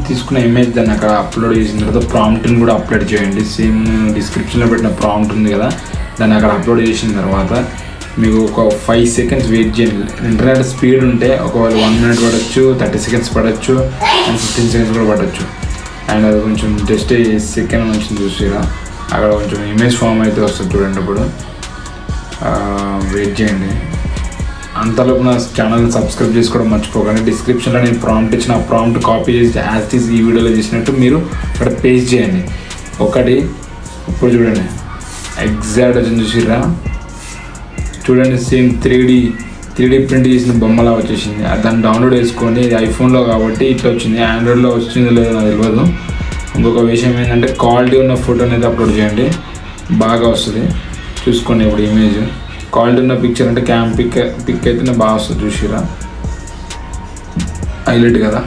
తీసుకున్న ఇమేజ్ దాన్ని అక్కడ అప్లోడ్ చేసిన తర్వాత ప్రాంప్ట్ని కూడా అప్లోడ్ చేయండి. సేమ్ డిస్క్రిప్షన్లో పెట్టిన ప్రాంప్ట్ ఉంది కదా, దాన్ని అక్కడ అప్లోడ్ చేసిన తర్వాత మీకు ఒక 5 seconds వెయిట్ చేయండి. ఇంటర్నెట్ స్పీడ్ ఉంటే ఒకవేళ 1 minute పడవచ్చు, 30 seconds పడవచ్చు, అండ్ 15 seconds కూడా పడవచ్చు. అండ్ అది కొంచెం జస్ట్ సెకండ్ నుంచి చూసిరా అక్కడ కొంచెం ఇమేజ్ ఫామ్ అయితే వస్తుంది చూడండి. ఇప్పుడు వెయిట్ చేయండి. అంతలోపు నా ఛానల్ని సబ్స్క్రైబ్ చేసుకోవడం మర్చిపోకండి. డిస్క్రిప్షన్లో నేను ప్రాంప్ట్ ఇచ్చిన ఆ ప్రాంప్ట్ కాపీ చేసి యాజ్ ఈజ్ ఈ వీడియోలో చేసినట్టు మీరు అక్కడ పేస్ట్ చేయండి. ఒకటి ఇప్పుడు చూడండి ఎగ్జాక్ట్ వచ్చింది చూసిరా, చూడండి సేమ్ 3D ప్రింట్ చేసిన బొమ్మలా వచ్చేసింది. దాన్ని డౌన్లోడ్ చేసుకొని ఐఫోన్లో కాబట్టి ఇట్లా వచ్చింది, ఆండ్రాయిడ్లో వచ్చిందో లేదో నాకు తెలియదు. ఇంకొక విషయం ఏంటంటే క్వాలిటీ ఉన్న ఫోటోని అయితే అప్లోడ్ చేయండి, బాగా వస్తుంది చూసుకోండి. ఇప్పుడు ఇమేజ్ క్వాలిటీ ఉన్న పిక్చర్ అంటే పిక్ అయితేనే బాగా వస్తుంది చూసిరా, హైలైట్ కదా.